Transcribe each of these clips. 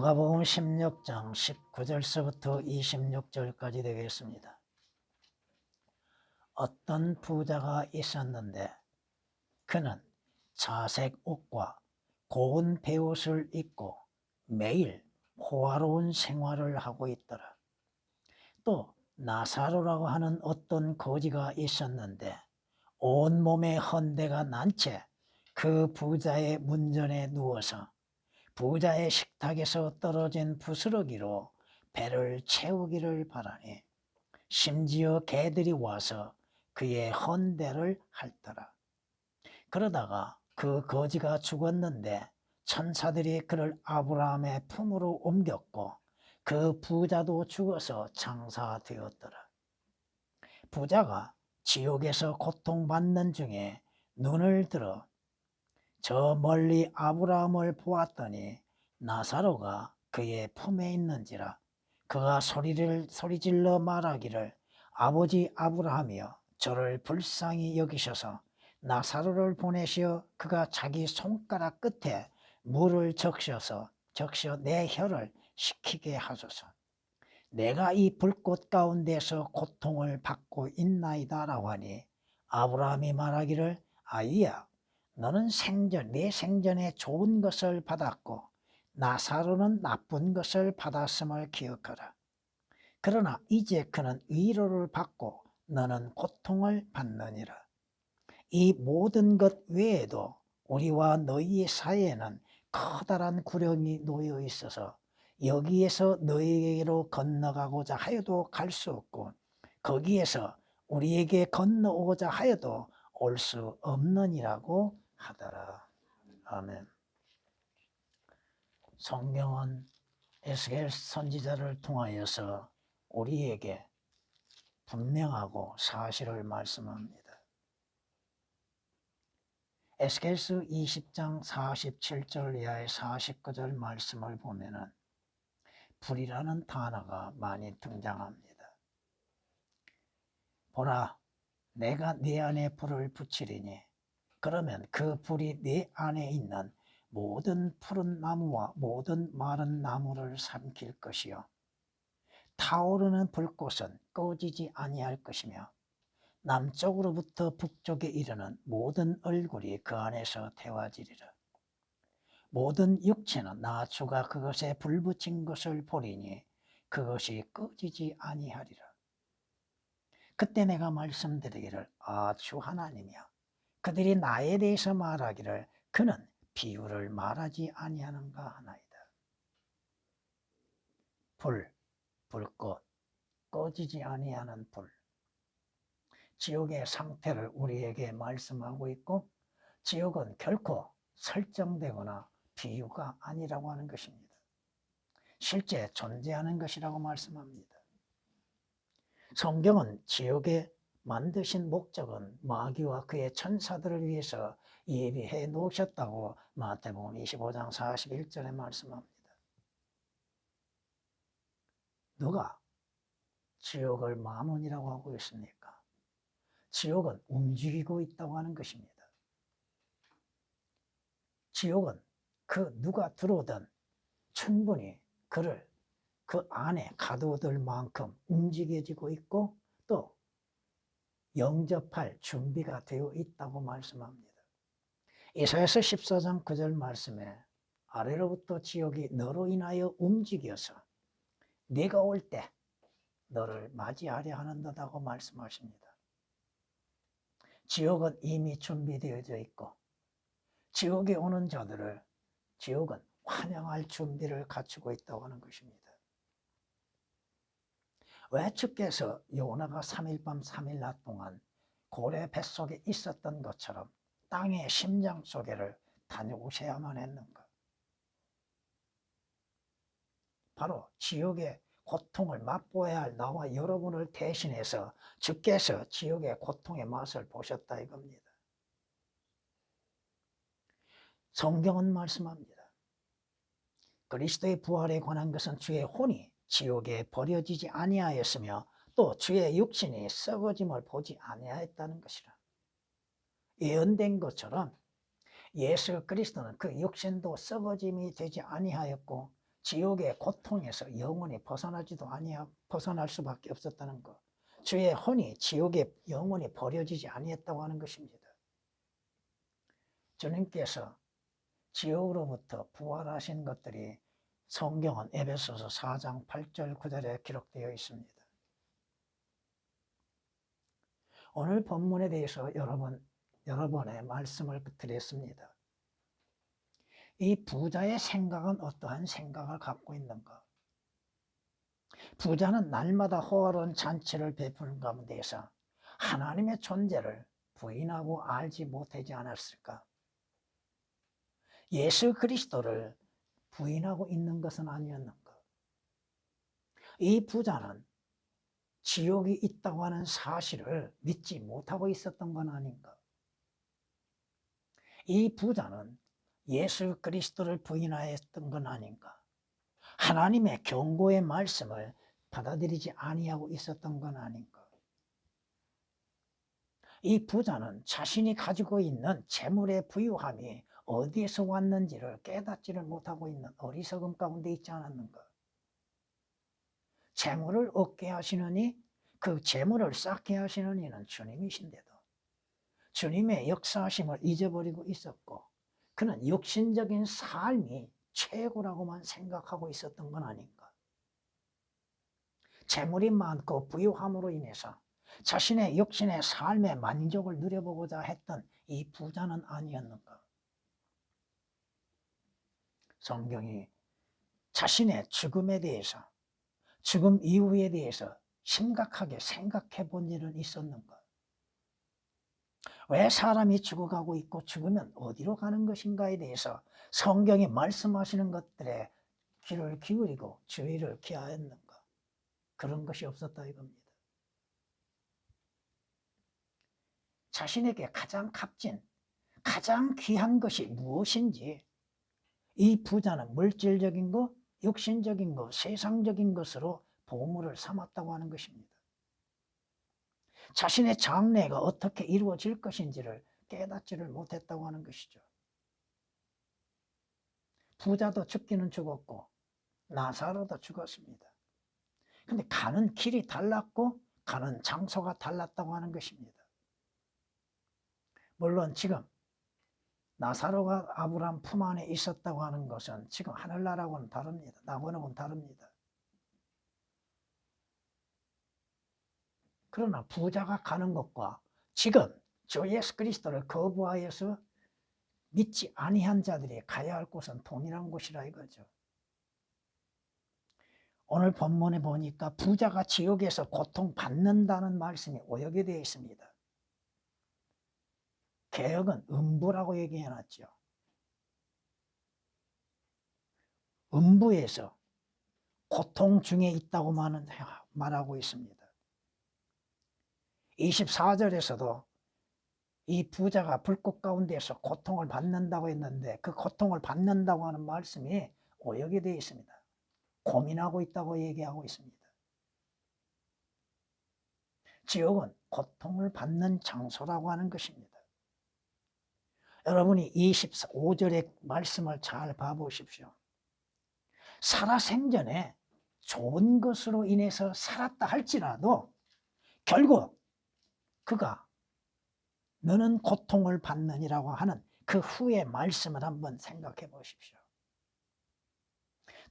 누가복음 16장 19절서부터 26절까지 되겠습니다. 어떤 부자가 있었는데 그는 자색 옷과 고운 베옷을 입고 매일 호화로운 생활을 하고 있더라. 또 나사로라고 하는 어떤 거지가 있었는데 온몸에 헌대가 난 채 그 부자의 문전에 누워서 부자의 식탁에서 떨어진 부스러기로 배를 채우기를 바라니 심지어 개들이 와서 그의 헌대를 핥더라. 그러다가 그 거지가 죽었는데 천사들이 그를 아브라함의 품으로 옮겼고 그 부자도 죽어서 장사되었더라. 부자가 지옥에서 고통받는 중에 눈을 들어 저 멀리 아브라함을 보았더니 나사로가 그의 품에 있는지라. 그가 소리질러 말하기를 아버지 아브라함이여 저를 불쌍히 여기셔서 나사로를 보내시어 그가 자기 손가락 끝에 물을 적셔 내 혀를 식히게 하소서. 내가 이 불꽃 가운데서 고통을 받고 있나이다 라고 하니 아브라함이 말하기를 아이야 너는 내 생전에 좋은 것을 받았고 나사로는 나쁜 것을 받았음을 기억하라. 그러나 이제 그는 위로를 받고 너는 고통을 받느니라. 이 모든 것 외에도 우리와 너희의 사이에는 커다란 구령이 놓여 있어서 여기에서 너희에게로 건너가고자 하여도 갈 수 없고 거기에서 우리에게 건너오고자 하여도 올 수 없느니라고 하더라. 아멘. 성경은 에스겔 선지자를 통하여서 우리에게 분명하고 사실을 말씀합니다. 에스겔서 20장 47절 이하의 49절 말씀을 보면은 불이라는 단어가 많이 등장합니다. 보라, 내가 네 안에 불을 붙이리니 그러면 그 불이 네 안에 있는 모든 푸른 나무와 모든 마른 나무를 삼킬 것이요 타오르는 불꽃은 꺼지지 아니할 것이며 남쪽으로부터 북쪽에 이르는 모든 얼굴이 그 안에서 태워지리라. 모든 육체는 나 주가 그것에 불 붙인 것을 보리니 그것이 꺼지지 아니하리라. 그때 내가 말씀드리기를 주 하나님이여 그들이 나에 대해서 말하기를 그는 비유를 말하지 아니하는가 하나이다. 불꽃, 꺼지지 아니하는 불. 지옥의 상태를 우리에게 말씀하고 있고 지옥은 결코 설정되거나 비유가 아니라고 하는 것입니다. 실제 존재하는 것이라고 말씀합니다. 성경은 지옥에 만드신 목적은 마귀와 그의 천사들을 위해서 예비해 놓으셨다고 마태복음 25장 41절에 말씀합니다. 누가 지옥을 마문이라고 하고 있습니까? 지옥은 움직이고 있다고 하는 것입니다. 지옥은 그 누가 들어오든 충분히 그를 그 안에 가둬둘 만큼 움직여지고 있고 또 영접할 준비가 되어 있다고 말씀합니다. 이사야서 14장 9절 말씀에 아래로부터 지옥이 너로 인하여 움직여서 네가 올 때 너를 맞이하려 하는다고 말씀하십니다. 지옥은 이미 준비되어져 있고 지옥에 오는 자들을 지옥은 환영할 준비를 갖추고 있다고 하는 것입니다. 왜 주께서 요나가 3일 밤 3일 낮 동안 고래 뱃속에 있었던 것처럼 땅의 심장 속에를 다녀오셔야만 했는가? 바로 지옥의 고통을 맛보아야 할 나와 여러분을 대신해서 주께서 지옥의 고통의 맛을 보셨다 이겁니다. 성경은 말씀합니다. 그리스도의 부활에 관한 것은 주의 혼이 지옥에 버려지지 아니하였으며 또 주의 육신이 썩어짐을 보지 아니하였다는 것이라. 예언된 것처럼 예수 그리스도는 그 육신도 썩어짐이 되지 아니하였고 지옥의 고통에서 영원히 벗어날 수밖에 없었다는 것. 주의 혼이 지옥에 영원히 버려지지 아니했다고 하는 것입니다. 주님께서 지옥으로부터 부활하신 것들이 성경은 에베소서 4장 8절 9절에 기록되어 있습니다. 오늘 본문에 대해서 여러 번의 말씀을 드렸습니다. 이 부자의 생각은 어떠한 생각을 갖고 있는가? 부자는 날마다 호화로운 잔치를 베푸는 가운데에서 하나님의 존재를 부인하고 알지 못하지 않았을까? 예수 그리스도를 부인하고 있는 것은 아니었는가? 이 부자는 지옥이 있다고 하는 사실을 믿지 못하고 있었던 건 아닌가? 이 부자는 예수 그리스도를 부인하였던 건 아닌가? 하나님의 경고의 말씀을 받아들이지 아니하고 있었던 건 아닌가? 이 부자는 자신이 가지고 있는 재물의 부유함이 어디에서 왔는지를 깨닫지를 못하고 있는 어리석음 가운데 있지 않았는가? 재물을 얻게 하시느니 그 재물을 쌓게 하시는 이는 주님이신데도 주님의 역사하심을 잊어버리고 있었고 그는 육신적인 삶이 최고라고만 생각하고 있었던 건 아닌가? 재물이 많고 부유함으로 인해서 자신의 육신의 삶의 만족을 누려보고자 했던 이 부자는 아니었는가? 성경이 자신의 죽음에 대해서, 죽음 이후에 대해서 심각하게 생각해 본 일은 있었는가? 왜 사람이 죽어가고 있고 죽으면 어디로 가는 것인가에 대해서 성경이 말씀하시는 것들에 귀를 기울이고 주의를 기하였는가? 그런 것이 없었다 이겁니다. 자신에게 가장 값진, 가장 귀한 것이 무엇인지 이 부자는 물질적인 것, 육신적인 것, 세상적인 것으로 보물을 삼았다고 하는 것입니다. 자신의 장래가 어떻게 이루어질 것인지를 깨닫지를 못했다고 하는 것이죠. 부자도 죽기는 죽었고 나사로도 죽었습니다. 근데 가는 길이 달랐고 가는 장소가 달랐다고 하는 것입니다. 물론 지금 나사로가 아브라함 품 안에 있었다고 하는 것은 지금 하늘나라하고는 다릅니다. 나고는 다릅니다. 그러나 부자가 가는 것과 지금 주 예수 그리스도를 거부하여서 믿지 아니한 자들이 가야 할 곳은 동일한 곳이라 이거죠. 오늘 본문에 보니까 부자가 지옥에서 고통받는다는 말씀이 오역이 되어 있습니다. 개역은 음부라고 얘기해놨죠. 음부에서 고통 중에 있다고 말하고 있습니다. 24절에서도 이 부자가 불꽃 가운데서 고통을 받는다고 했는데 그 고통을 받는다고 하는 말씀이 오역이 되어 있습니다. 고민하고 있다고 얘기하고 있습니다. 지옥은 고통을 받는 장소라고 하는 것입니다. 여러분이 25절의 말씀을 잘 봐보십시오. 살아생전에 좋은 것으로 인해서 살았다 할지라도 결국 그가 너는 고통을 받느니라고 하는 그 후의 말씀을 한번 생각해 보십시오.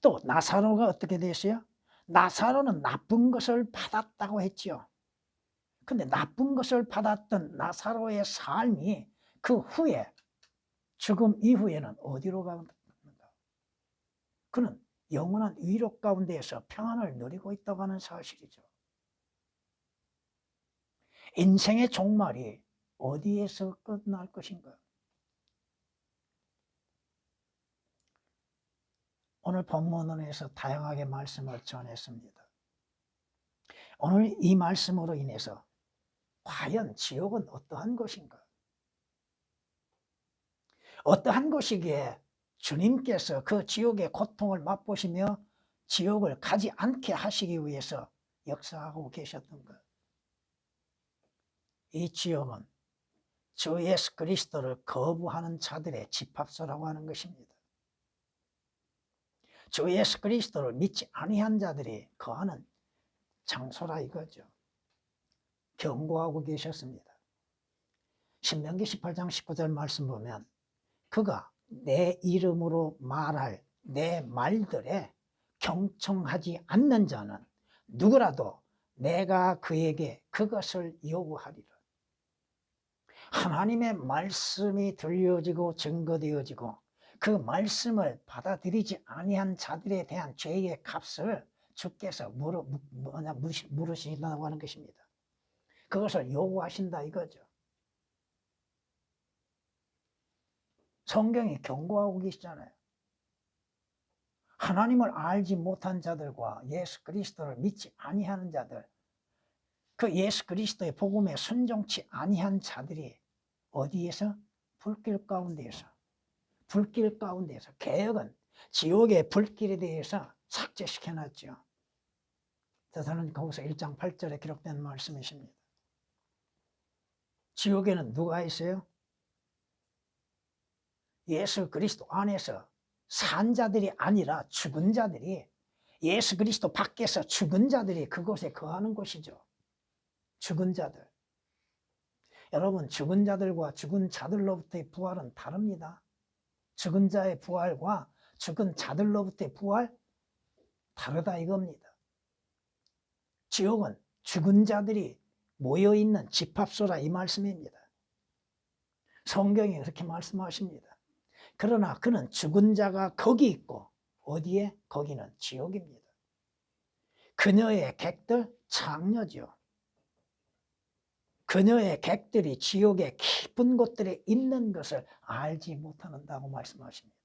또 나사로가 어떻게 됐어요? 나사로는 나쁜 것을 받았다고 했지요. 근데 나쁜 것을 받았던 나사로의 삶이 그 후에 죽음 이후에는 어디로 가는가? 그는 영원한 위로 가운데에서 평안을 누리고 있다고 하는 사실이죠. 인생의 종말이 어디에서 끝날 것인가? 오늘 본문에서 다양하게 말씀을 전했습니다. 오늘 이 말씀으로 인해서 과연 지옥은 어떠한 것인가? 어떠한 것이기에 주님께서 그 지옥의 고통을 맛보시며 지옥을 가지 않게 하시기 위해서 역사하고 계셨던가? 이 지옥은 주 예수 그리스도를 거부하는 자들의 집합소라고 하는 것입니다. 주 예수 그리스도를 믿지 아니한 자들이 거하는 장소라 이거죠. 경고하고 계셨습니다. 신명기 18장 19절 말씀 보면 그가 내 이름으로 말할 내 말들에 경청하지 않는 자는 누구라도 내가 그에게 그것을 요구하리라. 하나님의 말씀이 들려지고 증거되어지고 그 말씀을 받아들이지 아니한 자들에 대한 죄의 값을 주께서 물으신다고 하는 것입니다. 그것을 요구하신다 이거죠. 성경이 경고하고 계시잖아요. 하나님을 알지 못한 자들과 예수 그리스도를 믿지 아니하는 자들, 그 예수 그리스도의 복음에 순종치 아니한 자들이 어디에서? 불길 가운데에서. 불길 가운데에서. 개혁은 지옥의 불길에 대해서 삭제시켜놨죠. 저는 거기서 1장 8절에 기록된 말씀이십니다. 지옥에는 누가 있어요? 예수 그리스도 안에서 산 자들이 아니라 죽은 자들이, 예수 그리스도 밖에서 죽은 자들이 그곳에 거하는 곳이죠. 죽은 자들. 여러분, 죽은 자들과 죽은 자들로부터의 부활은 다릅니다. 죽은 자의 부활과 죽은 자들로부터의 부활 다르다 이겁니다. 지옥은 죽은 자들이 모여있는 집합소라 이 말씀입니다. 성경이 그렇게 말씀하십니다. 그러나 그는 죽은 자가 거기 있고 어디에? 거기는 지옥입니다. 그녀의 객들 창녀죠. 그녀의 객들이 지옥의 깊은 곳들에 있는 것을 알지 못한다고 말씀하십니다.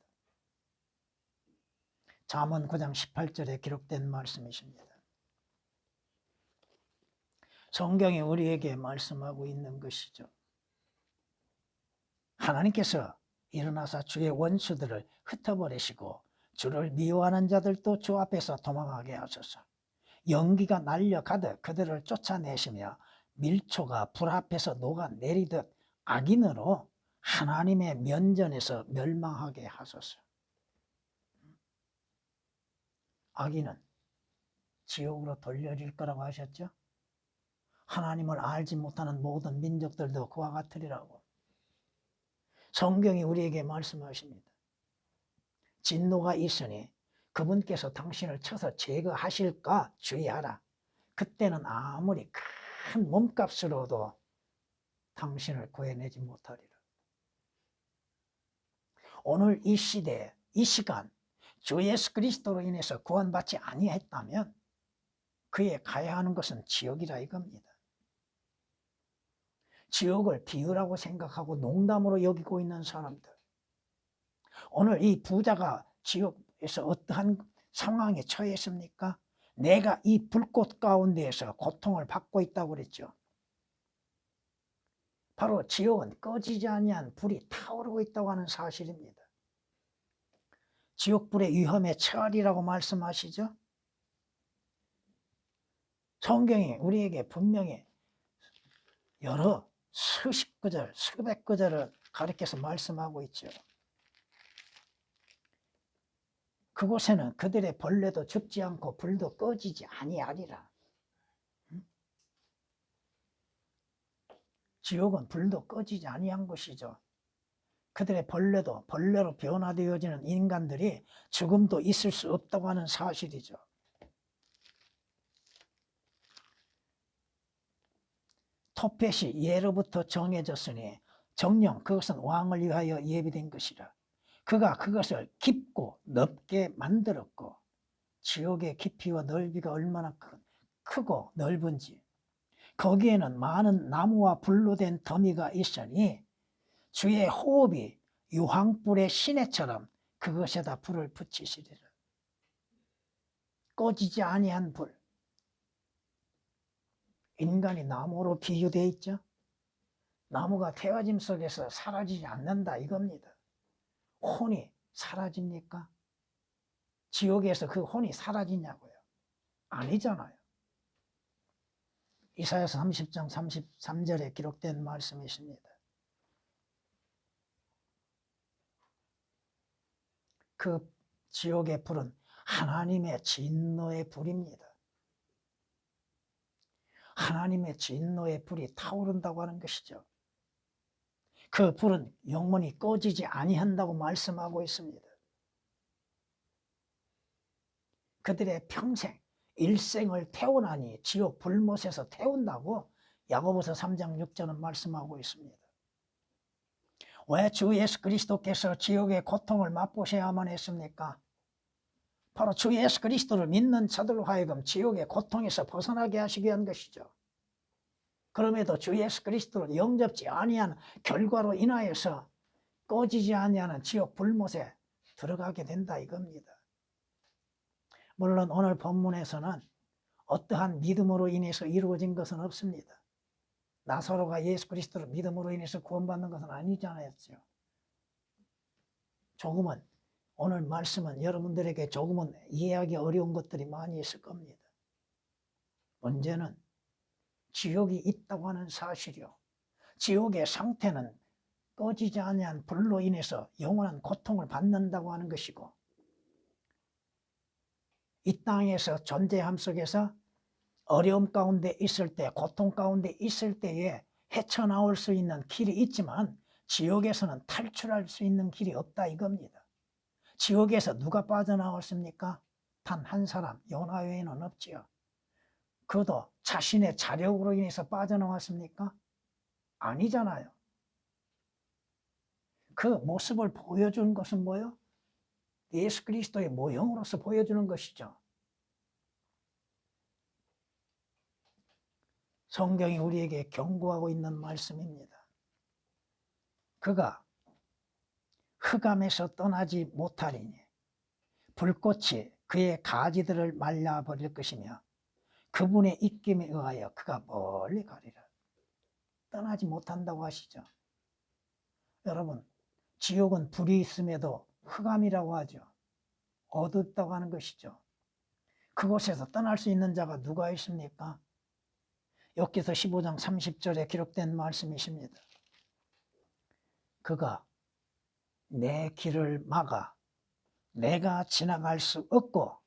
잠언 9장 18절에 기록된 말씀이십니다. 성경이 우리에게 말씀하고 있는 것이죠. 하나님께서 일어나사 주의 원수들을 흩어버리시고 주를 미워하는 자들도 주 앞에서 도망하게 하소서. 연기가 날려가듯 그들을 쫓아내시며 밀초가 불 앞에서 녹아내리듯 악인으로 하나님의 면전에서 멸망하게 하소서. 악인은 지옥으로 돌려질 거라고 하셨죠. 하나님을 알지 못하는 모든 민족들도 그와 같으리라고 성경이 우리에게 말씀하십니다. 진노가 있으니 그분께서 당신을 쳐서 제거하실까 주의하라. 그때는 아무리 큰 몸값으로도 당신을 구해내지 못하리라. 오늘 이 시대, 이 시간 주 예수 그리스도로 인해서 구원받지 아니했다면 그에 가야 하는 것은 지옥이라 이겁니다. 지옥을 비유라고 생각하고 농담으로 여기고 있는 사람들, 오늘 이 부자가 지옥에서 어떠한 상황에 처했습니까? 내가 이 불꽃 가운데에서 고통을 받고 있다고 그랬죠. 바로 지옥은 꺼지지 아니한 불이 타오르고 있다고 하는 사실입니다. 지옥불의 위험에 처하리라고 말씀하시죠. 성경이 우리에게 분명히 여러 수십 구절, 수백 구절을 가리켜서 말씀하고 있죠. 그곳에는 그들의 벌레도 죽지 않고 불도 꺼지지 아니하리라. 지옥은 불도 꺼지지 아니한 곳이죠. 그들의 벌레도 벌레로 변화되어지는 인간들이 죽음도 있을 수 없다고 하는 사실이죠. 토펫이 예로부터 정해졌으니 정령 그것은 왕을 위하여 예비된 것이라. 그가 그것을 깊고 넓게 만들었고 지옥의 깊이와 넓이가 얼마나 크고 넓은지 거기에는 많은 나무와 불로 된 더미가 있으니 주의 호흡이 유황불의 시내처럼 그것에다 불을 붙이시리라. 꺼지지 아니한 불. 인간이 나무로 비유되어 있죠. 나무가 태워짐 속에서 사라지지 않는다 이겁니다. 혼이 사라집니까? 지옥에서 그 혼이 사라지냐고요? 아니잖아요. 이사야서 30장 33절에 기록된 말씀이십니다. 그 지옥의 불은 하나님의 진노의 불입니다. 하나님의 진노의 불이 타오른다고 하는 것이죠. 그 불은 영원히 꺼지지 아니한다고 말씀하고 있습니다. 그들의 평생 일생을 태우나니 지옥 불못에서 태운다고 야고보서 3장 6절은 말씀하고 있습니다. 왜 주 예수 그리스도께서 지옥의 고통을 맛보셔야만 했습니까? 바로 주 예수 그리스도를 믿는 자들로 하여금 지옥의 고통에서 벗어나게 하시기 위한 것이죠. 그럼에도 주 예수 그리스도를 영접지 아니한 결과로 인하여서 꺼지지 아니하는 지옥 불못에 들어가게 된다 이겁니다. 물론 오늘 본문에서는 어떠한 믿음으로 인해서 이루어진 것은 없습니다. 나사로가 예수 그리스도를 믿음으로 인해서 구원받는 것은 아니잖아요. 조금은 오늘 말씀은 여러분들에게 조금은 이해하기 어려운 것들이 많이 있을 겁니다. 문제는 지옥이 있다고 하는 사실이요. 지옥의 상태는 꺼지지 아니한 불로 인해서 영원한 고통을 받는다고 하는 것이고, 이 땅에서 존재함 속에서 어려움 가운데 있을 때, 고통 가운데 있을 때에 헤쳐나올 수 있는 길이 있지만 지옥에서는 탈출할 수 있는 길이 없다 이겁니다. 지옥에서 누가 빠져나왔습니까? 단 한 사람, 요나 외에는 없지요. 그도 자신의 자력으로 인해서 빠져나왔습니까? 아니잖아요. 그 모습을 보여준 것은 뭐예요? 예수 그리스도의 모형으로서 보여주는 것이죠. 성경이 우리에게 경고하고 있는 말씀입니다. 그가 흑암에서 떠나지 못하리니 불꽃이 그의 가지들을 말려버릴 것이며 그분의 입김에 의하여 그가 멀리 가리라. 떠나지 못한다고 하시죠. 여러분, 지옥은 불이 있음에도 흑암이라고 하죠. 어둡다고 하는 것이죠. 그곳에서 떠날 수 있는 자가 누가 있습니까? 욥기서 15장 30절에 기록된 말씀이십니다. 그가 내 길을 막아 내가 지나갈 수 없고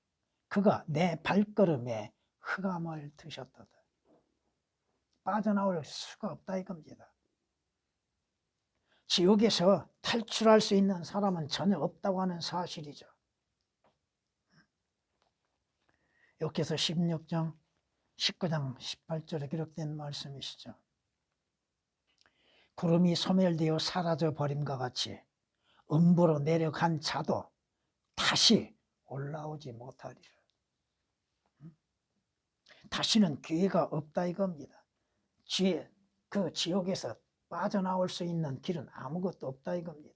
그가 내 발걸음에 흑암을 드셨도다. 빠져나올 수가 없다 이겁니다. 지옥에서 탈출할 수 있는 사람은 전혀 없다고 하는 사실이죠. 욥기서 16장 19장 18절에 기록된 말씀이시죠. 구름이 소멸되어 사라져 버림과 같이 음부로 내려간 자도 다시 올라오지 못하리라. 다시는 기회가 없다 이겁니다. 그 지옥에서 빠져나올 수 있는 길은 아무것도 없다 이겁니다.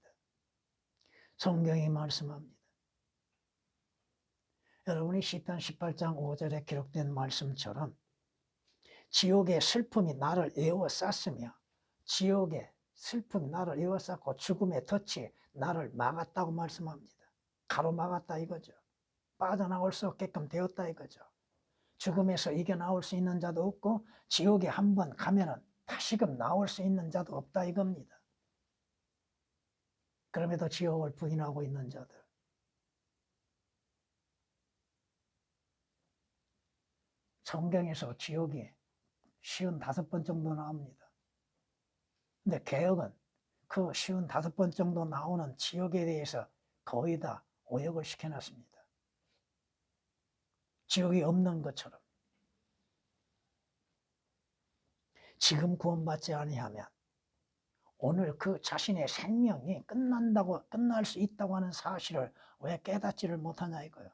성경이 말씀합니다. 여러분이 시편 18장 5절에 기록된 말씀처럼 지옥의 슬픔이 나를 에워쌌으며 지옥의 슬픔이 나를 에워쌌고 죽음의 덫이 나를 막았다고 말씀합니다. 가로막았다 이거죠. 빠져나올 수 없게끔 되었다 이거죠. 죽음에서 이겨나올 수 있는 자도 없고 지옥에 한번 가면은 다시금 나올 수 있는 자도 없다 이겁니다. 그럼에도 지옥을 부인하고 있는 자들, 성경에서 지옥이 55번 정도 나옵니다. 근데 개혁은 그 55번 정도 나오는 지옥에 대해서 거의 다 오역을 시켜놨습니다. 지옥이 없는 것처럼. 지금 구원받지 아니하면 오늘 그 자신의 생명이 끝날 수 있다고 하는 사실을 왜 깨닫지를 못하냐 이거예요.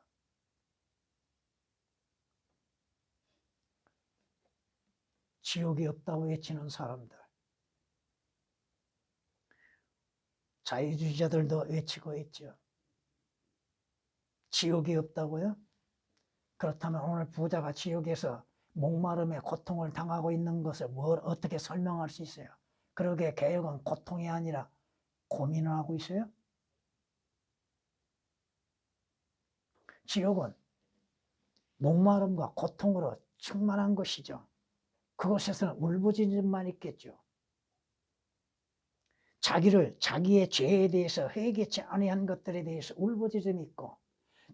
지옥이 없다고 외치는 사람들, 자유주의자들도 외치고 있죠. 지옥이 없다고요? 그렇다면 오늘 부자가 지옥에서 목마름에 고통을 당하고 있는 것을 어떻게 설명할 수 있어요? 그러게 개혁은 고통이 아니라 고민을 하고 있어요? 지옥은 목마름과 고통으로 충만한 것이죠. 그곳에서는 울부짖음만 있겠죠. 자기의 죄에 대해서 회개치 아니한 것들에 대해서 울부짖음이 있고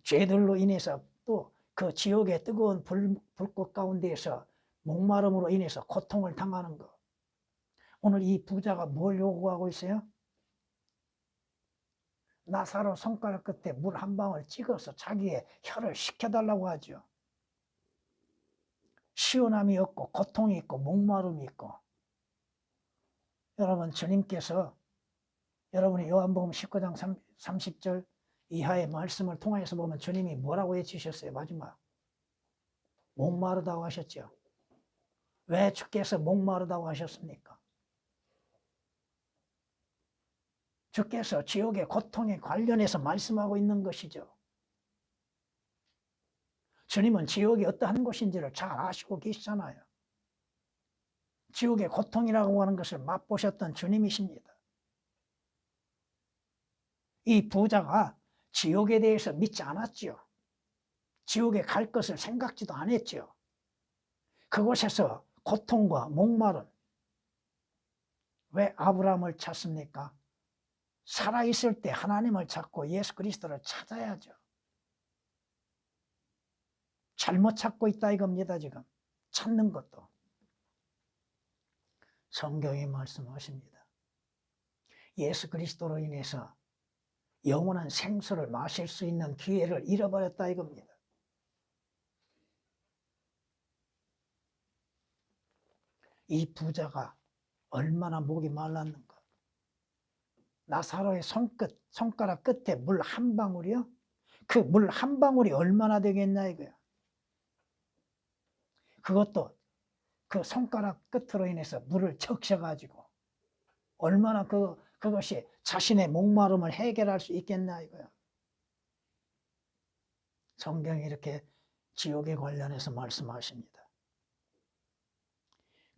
죄들로 인해서 또 그 지옥의 뜨거운 불꽃 가운데에서 목마름으로 인해서 고통을 당하는 것. 오늘 이 부자가 뭘 요구하고 있어요? 나사로 손가락 끝에 물 한 방울 찍어서 자기의 혀를 식혀달라고 하죠. 시원함이 없고 고통이 있고 목마름이 있고. 여러분, 주님께서 여러분이 요한복음 19장 30절 이하의 말씀을 통해서 보면 주님이 뭐라고 해주셨어요? 마지막 목마르다고 하셨죠. 왜 주께서 목마르다고 하셨습니까? 주께서 지옥의 고통에 관련해서 말씀하고 있는 것이죠. 주님은 지옥이 어떠한 곳인지를 잘 아시고 계시잖아요. 지옥의 고통이라고 하는 것을 맛보셨던 주님이십니다. 이 부자가 지옥에 대해서 믿지 않았지요. 지옥에 갈 것을 생각지도 않았지요. 그곳에서 고통과 목마름. 왜 아브라함을 찾습니까? 살아있을 때 하나님을 찾고 예수 그리스도를 찾아야죠. 잘못 찾고 있다 이겁니다. 지금 찾는 것도. 성경이 말씀하십니다. 예수 그리스도로 인해서 영원한 생수를 마실 수 있는 기회를 잃어버렸다 이겁니다. 이 부자가 얼마나 목이 말랐는가. 나사로의 손가락 끝에 물 한 방울이요? 그 물 한 방울이 얼마나 되겠냐 이거야. 그것도 그 손가락 끝으로 인해서 물을 적셔가지고 얼마나 그것이 자신의 목마름을 해결할 수 있겠나 이거야. 성경이 이렇게 지옥에 관련해서 말씀하십니다.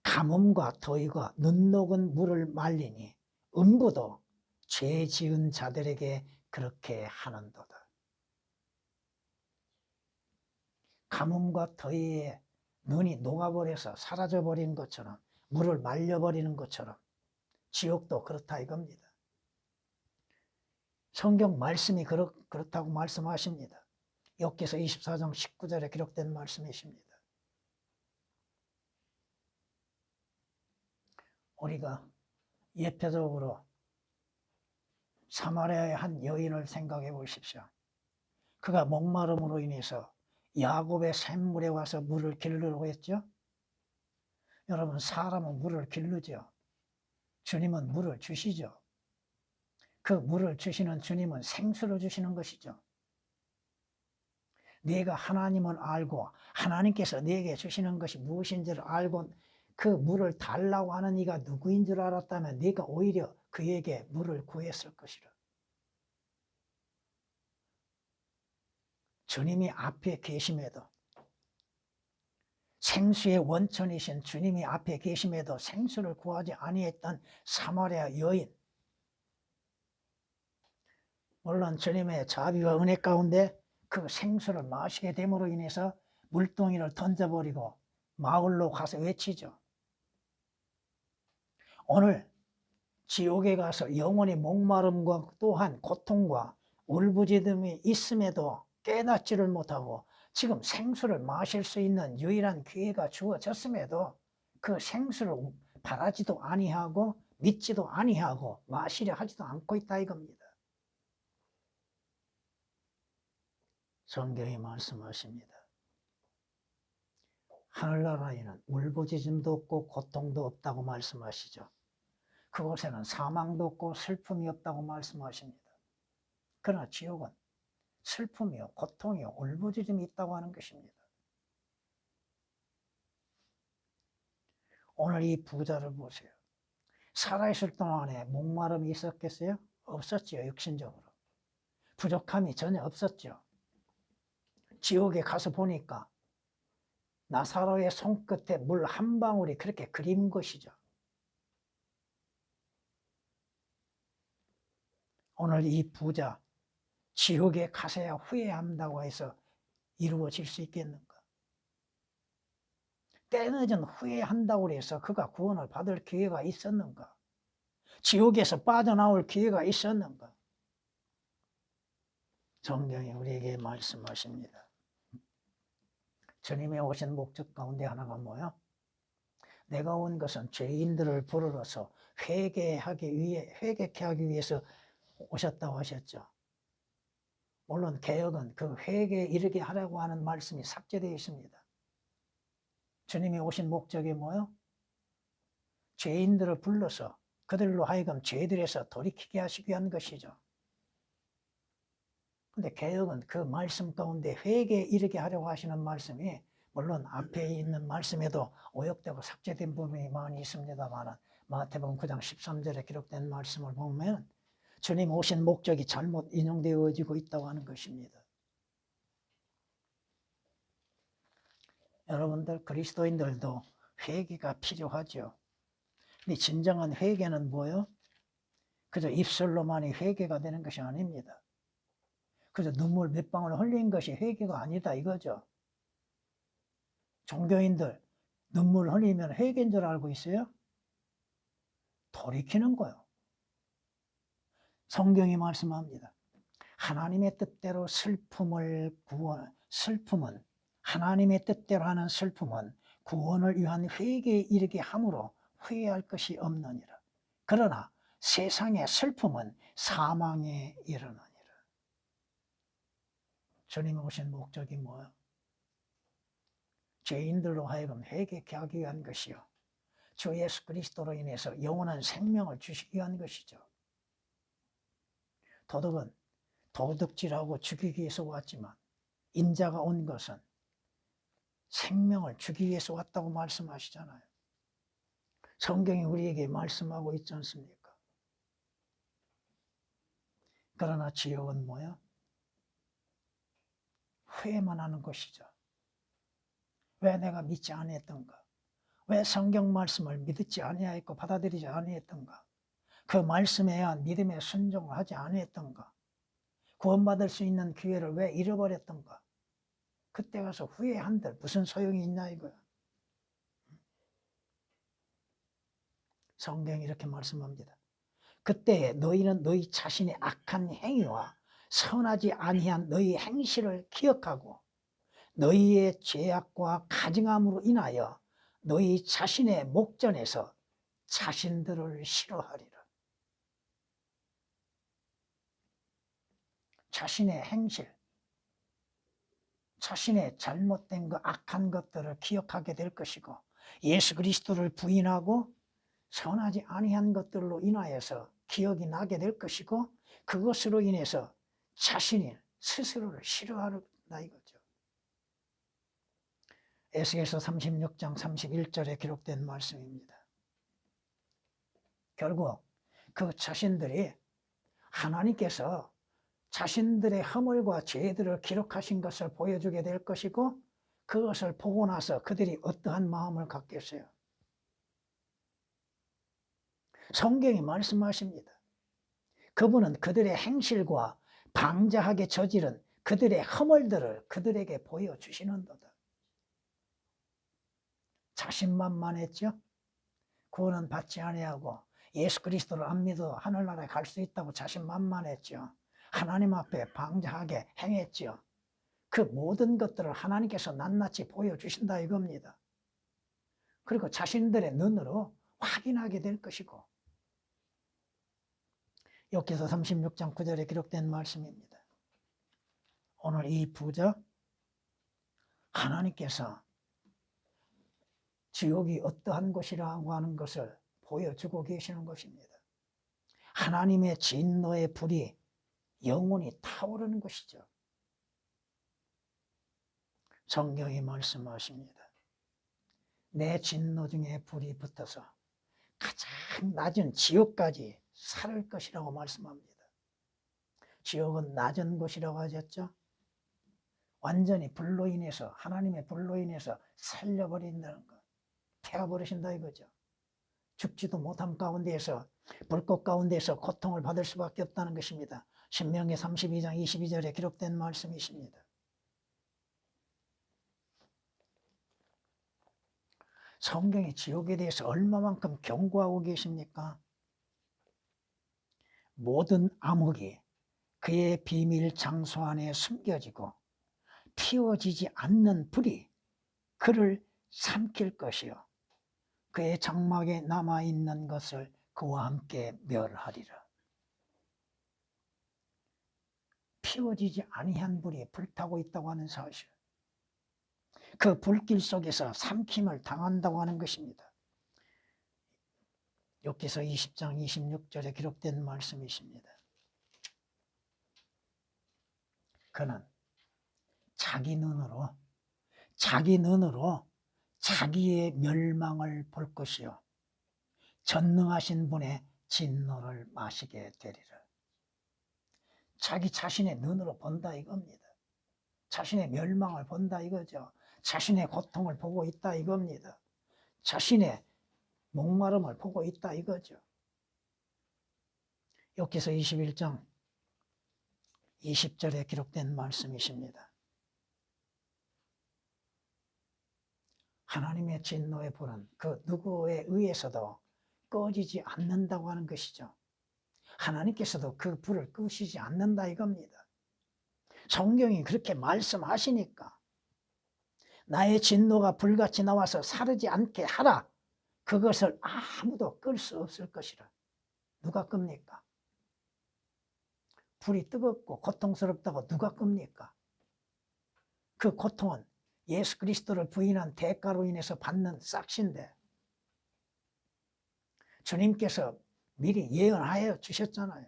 가뭄과 더위가 눈 녹은 물을 말리니 음부도 죄 지은 자들에게 그렇게 하는도다. 가뭄과 더위에 눈이 녹아버려서 사라져버린 것처럼, 물을 말려버리는 것처럼 지옥도 그렇다 이겁니다. 성경 말씀이 그렇다고 말씀하십니다. 욥기서 24장 19절에 기록된 말씀이십니다. 우리가 예표적으로 사마리아의 한 여인을 생각해 보십시오. 그가 목마름으로 인해서 야곱의 샘물에 와서 물을 기르려고 했죠. 여러분, 사람은 물을 기르죠. 주님은 물을 주시죠. 그 물을 주시는 주님은 생수를 주시는 것이죠. 네가 하나님을 알고 하나님께서 네게 주시는 것이 무엇인지를 알고 그 물을 달라고 하는 이가 누구인 줄 알았다면 네가 오히려 그에게 물을 구했을 것이라. 주님이 앞에 계심에도, 생수의 원천이신 주님이 앞에 계심에도 생수를 구하지 아니했던 사마리아 여인. 물론 주님의 자비와 은혜 가운데 그 생수를 마시게 됨으로 인해서 물동이를 던져버리고 마을로 가서 외치죠. 오늘 지옥에 가서 영원히 목마름과 또한 고통과 울부짖음이 있음에도 깨닫지를 못하고 지금 생수를 마실 수 있는 유일한 기회가 주어졌음에도 그 생수를 바라지도 아니하고 믿지도 아니하고 마시려 하지도 않고 있다 이겁니다. 성경이 말씀하십니다. 하늘나라에는 울부짖음도 없고 고통도 없다고 말씀하시죠. 그곳에는 사망도 없고 슬픔이 없다고 말씀하십니다. 그러나 지옥은 슬픔이요, 고통이요, 울부짖음이 있다고 하는 것입니다. 오늘 이 부자를 보세요. 살아있을 동안에 목마름이 있었겠어요? 없었지요, 육신적으로. 부족함이 전혀 없었죠. 지옥에 가서 보니까 나사로의 손끝에 물 한 방울이 그렇게 그린 것이죠. 오늘 이 부자, 지옥에 가서야 후회한다고 해서 이루어질 수 있겠는가? 때늦은 후회한다고 해서 그가 구원을 받을 기회가 있었는가? 지옥에서 빠져나올 기회가 있었는가? 성경이 우리에게 말씀하십니다. 주님의 오신 목적 가운데 하나가 뭐야? 내가 온 것은 죄인들을 부르러서 회개케 하기 위해서 오셨다고 하셨죠. 물론 개역은 그 회개에 이르게 하라고 하는 말씀이 삭제되어 있습니다. 주님이 오신 목적이 뭐요? 죄인들을 불러서 그들로 하여금 죄들에서 돌이키게 하시기 위한 것이죠. 근데 개역은 그 말씀 가운데 회개에 이르게 하려고 하시는 말씀이 물론 앞에 있는 말씀에도 오역되고 삭제된 부분이 많이 있습니다만 마태복음 9장 13절에 기록된 말씀을 보면 주님 오신 목적이 잘못 인용되어지고 있다고 하는 것입니다. 여러분들 그리스도인들도 회개가 필요하죠. 근데 진정한 회개는 뭐예요? 그저 입술로만이 회개가 되는 것이 아닙니다. 그저 눈물 몇 방울 흘린 것이 회개가 아니다 이거죠. 종교인들 눈물 흘리면 회개인 줄 알고 있어요? 돌이키는 거예요. 성경이 말씀합니다. 하나님의 뜻대로 슬픔은 하나님의 뜻대로 하는 슬픔은 구원을 위한 회개에 이르게 함으로 후회할 것이 없느니라. 그러나 세상의 슬픔은 사망에 이르느니라. 주님이 오신 목적이 뭐예요? 죄인들로 하여금 회개케 하기 위한 것이요. 주 예수 그리스도로 인해서 영원한 생명을 주시기 위한 것이죠. 도둑은 도둑질하고 죽이기 위해서 왔지만 인자가 온 것은 생명을 주기 위해서 왔다고 말씀하시잖아요. 성경이 우리에게 말씀하고 있지 않습니까? 그러나 지옥은 뭐야? 후회만 하는 것이죠. 왜 내가 믿지 아니했던가? 왜 성경 말씀을 믿지 아니하였고 받아들이지 아니했던가? 그 말씀에 의한 믿음의 순종을 하지 아니했던가? 구원받을 수 있는 기회를 왜 잃어버렸던가? 그때 가서 후회한들 무슨 소용이 있냐 이거야. 성경이 이렇게 말씀합니다. 그때 너희는 너희 자신의 악한 행위와 선하지 아니한 너희 행실을 기억하고 너희의 죄악과 가증함으로 인하여 너희 자신의 목전에서 자신들을 싫어하리라. 자신의 행실, 자신의 잘못된 그 악한 것들을 기억하게 될 것이고 예수 그리스도를 부인하고 선하지 아니한 것들로 인하여서 기억이 나게 될 것이고 그것으로 인해서 자신이 스스로를 싫어한다 이거죠. 에스겔서 36장 31절에 기록된 말씀입니다. 결국 그 자신들이 하나님께서 자신들의 허물과 죄들을 기록하신 것을 보여주게 될 것이고 그것을 보고 나서 그들이 어떠한 마음을 갖겠어요? 성경이 말씀하십니다. 그분은 그들의 행실과 방자하게 저지른 그들의 허물들을 그들에게 보여주시는도다. 자신만만했죠. 구원은 받지 아니하고 예수 그리스도를 안 믿어 하늘나라에 갈 수 있다고 자신만만했죠. 하나님 앞에 방자하게 행했죠. 그 모든 것들을 하나님께서 낱낱이 보여주신다 이겁니다. 그리고 자신들의 눈으로 확인하게 될 것이고 욥기서 36장 9절에 기록된 말씀입니다. 오늘 이 부자 하나님께서 지옥이 어떠한 곳이라고 하는 것을 보여주고 계시는 것입니다. 하나님의 진노의 불이 영원히 타오르는 것이죠. 성경이 말씀하십니다. 내 진노 중에 불이 붙어서 가장 낮은 지옥까지 살을 것이라고 말씀합니다. 지옥은 낮은 곳이라고 하셨죠. 완전히 불로 인해서 하나님의 불로 인해서 살려버린다는 것, 태워버리신다 이거죠. 죽지도 못한 가운데에서 불꽃 가운데에서 고통을 받을 수밖에 없다는 것입니다. 신명기 32장 22절에 기록된 말씀이십니다. 성경이 지옥에 대해서 얼마만큼 경고하고 계십니까? 모든 암흑이 그의 비밀 장소 안에 숨겨지고 피워지지 않는 불이 그를 삼킬 것이요 그의 장막에 남아있는 것을 그와 함께 멸하리라. 피워지지 아니한 불이 불타고 있다고 하는 사실, 그 불길 속에서 삼킴을 당한다고 하는 것입니다. 욥기서 20장 26절에 기록된 말씀이십니다. 그는 자기 눈으로 자기의 멸망을 볼 것이요 전능하신 분의 진노를 마시게 되리라. 자기 자신의 눈으로 본다 이겁니다. 자신의 멸망을 본다 이거죠. 자신의 고통을 보고 있다 이겁니다. 자신의 목마름을 보고 있다 이거죠. 욥기서 21장 20절에 기록된 말씀이십니다. 하나님의 진노의 불은 그 누구에 의해서도 꺼지지 않는다고 하는 것이죠. 하나님께서도 그 불을 끄시지 않는다 이겁니다. 성경이 그렇게 말씀하시니까 나의 진노가 불같이 나와서 사르지 않게 하라. 그것을 아무도 끌 수 없을 것이라. 누가 끕니까? 불이 뜨겁고 고통스럽다고 누가 끕니까? 그 고통은 예수 그리스도를 부인한 대가로 인해서 받는 싹신데 주님께서 미리 예언하여 주셨잖아요.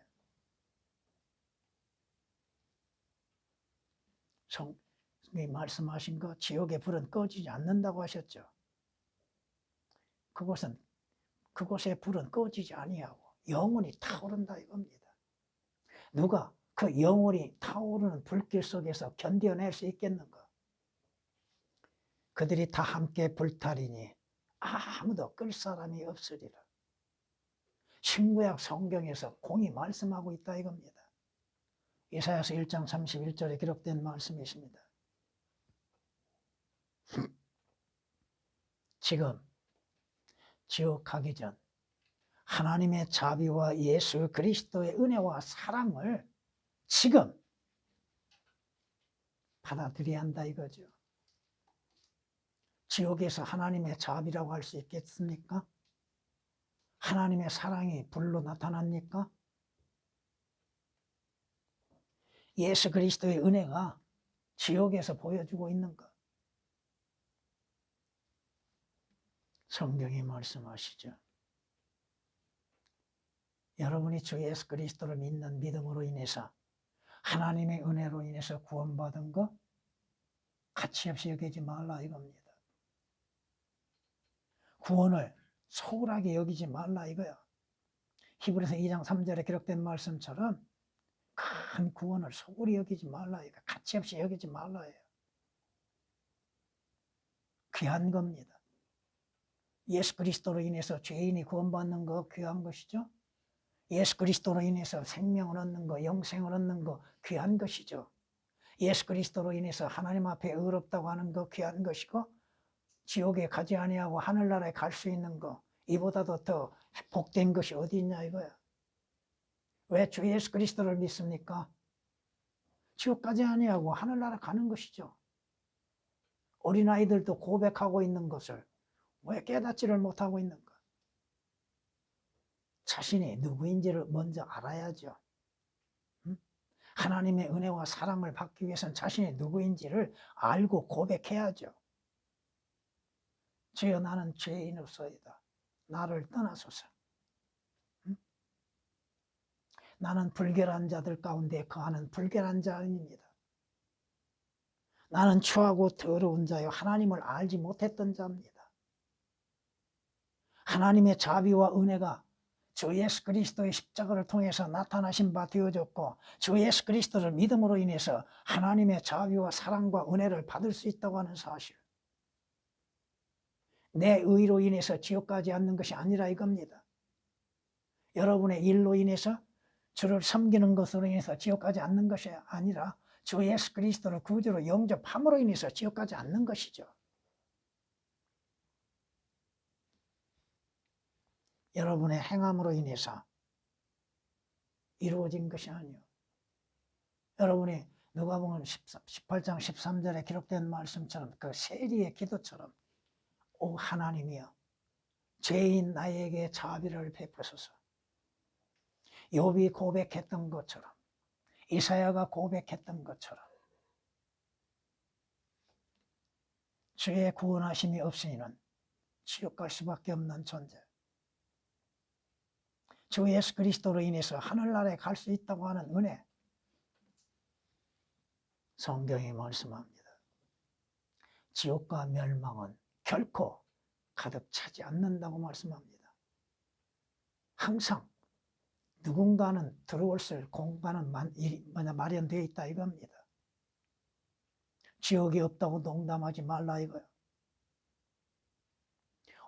성경이 말씀하신 거 지옥의 불은 꺼지지 않는다고 하셨죠. 그곳의 불은 꺼지지 아니하고 영원히 타오른다 이겁니다. 누가 그 영원히 타오르는 불길 속에서 견뎌낼 수 있겠는가? 그들이 다 함께 불타리니 아무도 끌 사람이 없으리라. 신구약 성경에서 공이 말씀하고 있다 이겁니다. 이사야서 1장 31절에 기록된 말씀이십니다. 지금 지옥 가기 전 하나님의 자비와 예수 그리스도의 은혜와 사랑을 지금 받아들여야 한다 이거죠. 지옥에서 하나님의 자비라고 할 수 있겠습니까? 하나님의 사랑이 불로 나타납니까? 예수 그리스도의 은혜가 지옥에서 보여주고 있는가? 성경이 말씀하시죠. 여러분이 주 예수 그리스도를 믿는 믿음으로 인해서 하나님의 은혜로 인해서 구원받은 거 가치없이 여기지 말라 이겁니다. 구원을 소홀하게 여기지 말라 이거야. 히브리서 2장 3절에 기록된 말씀처럼 큰 구원을 소홀히 여기지 말라 이거. 가치없이 여기지 말라예요. 귀한 겁니다. 예수 그리스도로 인해서 죄인이 구원받는 거 귀한 것이죠. 예수 그리스도로 인해서 생명을 얻는 거, 영생을 얻는 거 귀한 것이죠. 예수 그리스도로 인해서 하나님 앞에 의롭다고 하는 거 귀한 것이고 지옥에 가지 아니하고 하늘나라에 갈 수 있는 거 이보다도 더 복된 것이 어디 있냐 이거야. 왜 주 예수 그리스도를 믿습니까? 지옥 가지 아니하고 하늘나라 가는 것이죠. 어린아이들도 고백하고 있는 것을 왜 깨닫지를 못하고 있는가? 자신이 누구인지를 먼저 알아야죠. 하나님의 은혜와 사랑을 받기 위해서는 자신이 누구인지를 알고 고백해야죠. 주여 나는 죄인으로서이다. 나를 떠나소서. 나는 불결한 자들 가운데 거하는 불결한 자입니다. 나는 추하고 더러운 자요 하나님을 알지 못했던 자입니다. 하나님의 자비와 은혜가 주 예수 그리스도의 십자가를 통해서 나타나신 바 되어졌고 주 예수 그리스도를 믿음으로 인해서 하나님의 자비와 사랑과 은혜를 받을 수 있다고 하는 사실. 내 의로 인해서 지옥 가지 않는 것이 아니라 이겁니다. 여러분의 일로 인해서 주를 섬기는 것으로 인해서 지옥 가지 않는 것이 아니라 주 예수 그리스도를 구주로 영접함으로 인해서 지옥 가지 않는 것이죠. 여러분의 행함으로 인해서 이루어진 것이 아니요 여러분이 누가복음 18장 13절에 기록된 말씀처럼 그 세리의 기도처럼 오 하나님이여 죄인 나에게 자비를 베푸소서. 욥이 고백했던 것처럼 이사야가 고백했던 것처럼 주의 구원하심이 없으니는 지옥 갈 수밖에 없는 존재. 주 예수 그리스도로 인해서 하늘나라에 갈 수 있다고 하는 은혜. 성경이 말씀합니다. 지옥과 멸망은 결코 가득 차지 않는다고 말씀합니다. 항상 누군가는 들어올 공간은 마련되어 있다 이겁니다. 지옥이 없다고 농담하지 말라 이거요.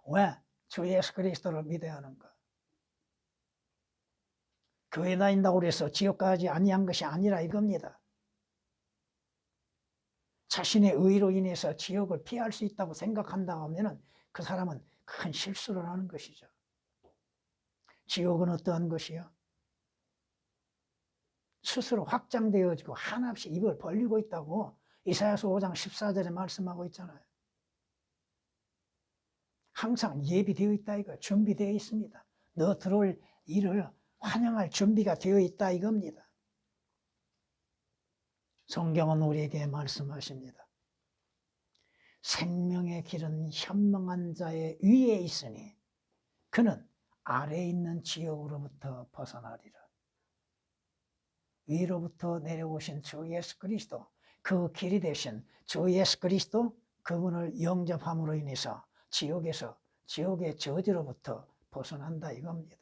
왜? 주 예수 그리스도를 믿어야 하는가? 교회 다닌다고 해서 지옥 가지 아니한 것이 아니라 이겁니다. 자신의 의로 인해서 지옥을 피할 수 있다고 생각한다고 하면 그 사람은 큰 실수를 하는 것이죠. 지옥은 어떠한 것이요? 스스로 확장되어지고 한없이 입을 벌리고 있다고 이사야서 5장 14절에 말씀하고 있잖아요. 항상 예비되어 있다 이거 준비되어 있습니다. 너 들어올 일을 환영할 준비가 되어 있다 이겁니다. 성경은 우리에게 말씀하십니다. 생명의 길은 현명한 자의 위에 있으니 그는 아래에 있는 지옥으로부터 벗어나리라. 위로부터 내려오신 주 예수 그리스도, 그 길이 되신 주 예수 그리스도, 그분을 영접함으로 인해서 지옥의 저주로부터 벗어난다 이겁니다.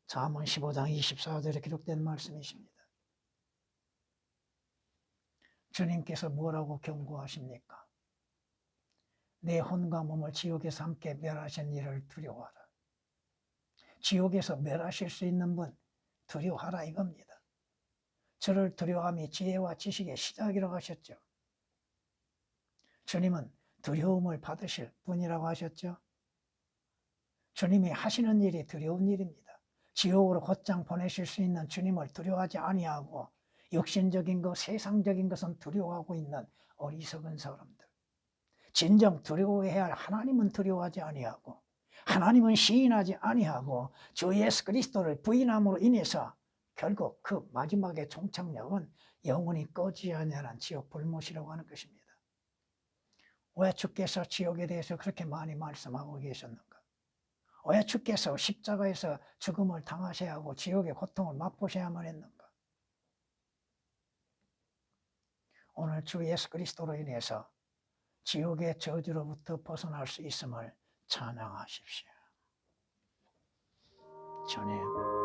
잠언 15장 24절에 기록된 말씀이십니다. 주님께서 뭐라고 경고하십니까? 내 혼과 몸을 지옥에서 함께 멸하신 이를 두려워하라. 지옥에서 멸하실 수 있는 분 두려워하라 이겁니다. 저를 두려워함이 지혜와 지식의 시작이라고 하셨죠. 주님은 두려움을 받으실 분이라고 하셨죠. 주님이 하시는 일이 두려운 일입니다. 지옥으로 곧장 보내실 수 있는 주님을 두려워하지 아니하고 육신적인 것, 세상적인 것은 두려워하고 있는 어리석은 사람들. 진정 두려워해야 할 하나님은 두려워하지 아니하고 하나님은 시인하지 아니하고 주 예수 그리스도를 부인함으로 인해서 결국 그 마지막의 종착역은 영원히 꺼지지 않는 지옥 불못이라고 하는 것입니다. 왜 주께서 지옥에 대해서 그렇게 많이 말씀하고 계셨는가? 왜 주께서 십자가에서 죽음을 당하셔야 하고 지옥의 고통을 맛보셔야만 했는가? 오늘 주 예수 그리스도로 인해서 지옥의 저주로부터 벗어날 수 있음을 찬양하십시오. 주님